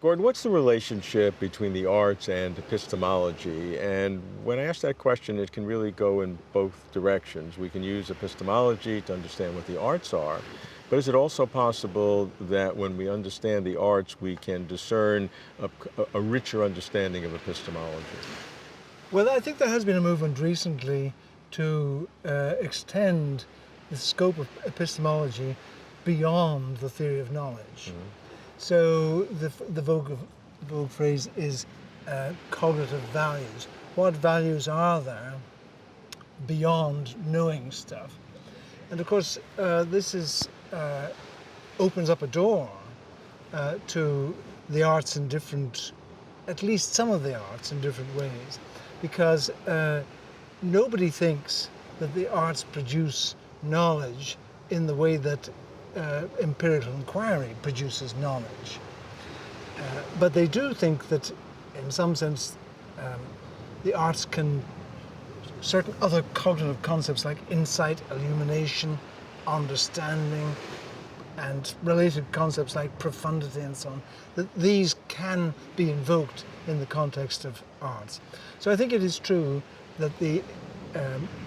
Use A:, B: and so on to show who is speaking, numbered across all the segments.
A: Gordon, what's the relationship between the arts and epistemology? And when I ask that question, it can really go in both directions. We can use epistemology to understand what the arts are, but is it also possible that when we understand the arts, we can discern a richer understanding of epistemology?
B: Well, I think there has been a movement recently to extend the scope of epistemology beyond the theory of knowledge. So the vogue phrase is cognitive values. What values are there beyond knowing stuff? And of course, this opens up a door to the arts in different, at least some of the arts in different ways, because nobody thinks that the arts produce knowledge in the way that empirical inquiry produces knowledge. But they do think that, in some sense, the arts can, certain other cognitive concepts like insight, illumination, understanding, and related concepts like profundity and so on, that these can be invoked in the context of arts. So I think it is true that the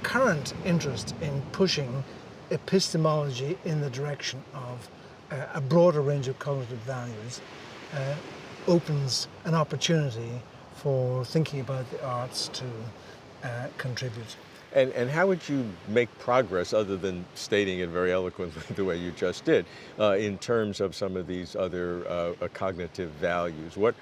B: current interest in pushing epistemology in the direction of a broader range of cognitive values opens an opportunity for thinking about the arts to contribute.
A: And how would you make progress, other than stating it very eloquently the way you just did, in terms of some of these other cognitive values? What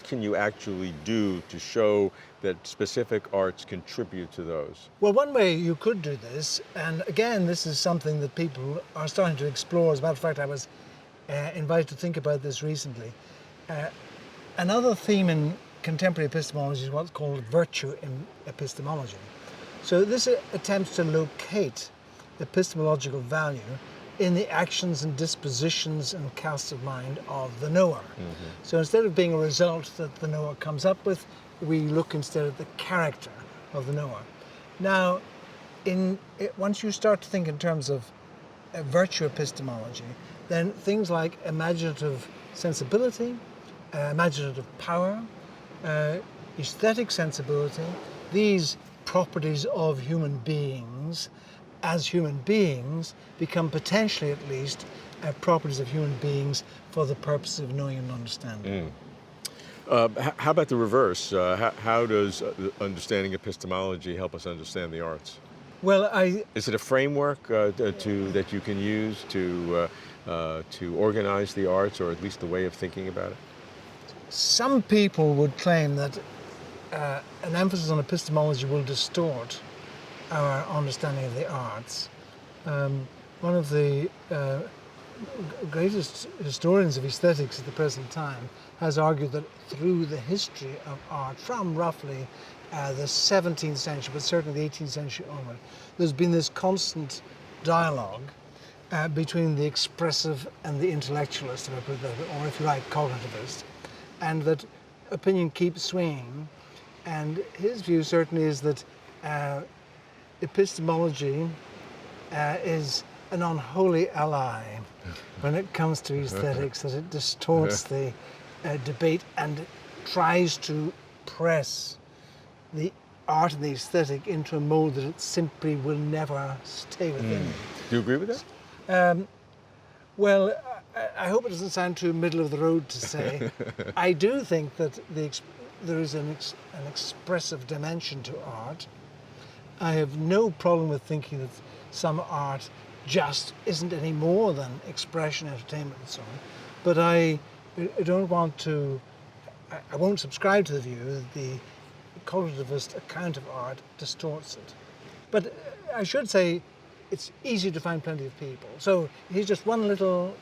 A: can you actually do to show that specific arts contribute to those?
B: Well, one way you could do this, and again, this is something that people are starting to explore. As a matter of fact, I was invited to think about this recently. Another theme in contemporary epistemology is what's called virtue in epistemology. So this attempts to locate epistemological value in the actions and dispositions and casts of mind of the knower. So instead of being a result that the knower comes up with, we look instead at the character of the knower. Now, once you start to think in terms of virtue epistemology, then things like imaginative sensibility, imaginative power, aesthetic sensibility, these properties of human beings as human beings become potentially at least properties of human beings for the purposes of knowing and understanding.
A: How about the reverse? How does understanding epistemology help us understand the arts?
B: Well,
A: Is it a framework that you can use to organize the arts, or at least the way of thinking about it?
B: some people would claim that an emphasis on epistemology will distort our understanding of the arts. One of the greatest historians of aesthetics at the present time has argued that through the history of art, from roughly the 17th century, but certainly the 18th century onward, there's been this constant dialogue between the expressive and the intellectualist, if I put it that way, or if you like, cognitivist, and that opinion keeps swinging. And his view certainly is that epistemology is an unholy ally when it comes to aesthetics, that it distorts the debate and tries to press the art and the aesthetic into a mold that it simply will never stay within.
A: Do you agree with that?
B: Well, I hope it doesn't sound too middle of the road to say. I do think that there is an expressive dimension to art. I have no problem with thinking that some art just isn't any more than expression, entertainment, and so on. But I won't subscribe to the view that the cognitivist account of art distorts it. But I should say it's easy to find plenty of people. So here's just one little.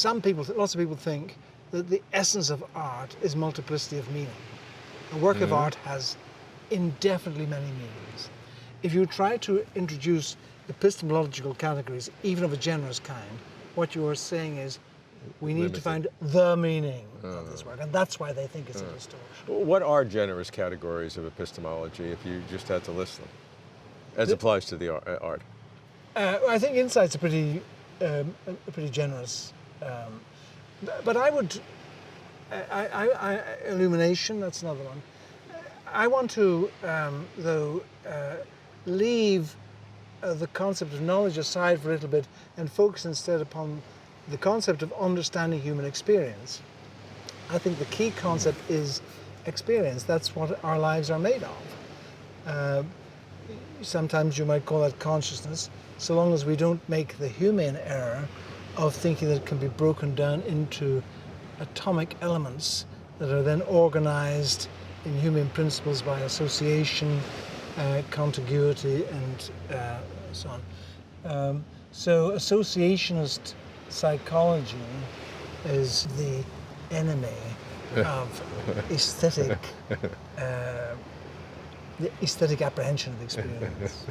B: Lots of people think that the essence of art is multiplicity of meaning. A work of art has indefinitely many meanings. If you try to introduce epistemological categories, even of a generous kind, what you are saying is we need to find the meaning of this work, and that's why they think it's a distortion.
A: What are generous categories of epistemology, if you just had to list them, as applies to the art?
B: I think insight's a pretty generous But I would, illumination, that's another one. I want to, though, leave the concept of knowledge aside for a little bit and focus instead upon the concept of understanding human experience. I think the key concept is experience. That's what our lives are made of. Sometimes you might call that consciousness, so long as we don't make the human error of thinking that it can be broken down into atomic elements that are then organized in human principles by association, contiguity, and so on. So associationist psychology is the enemy of aesthetic, the aesthetic apprehension of experience.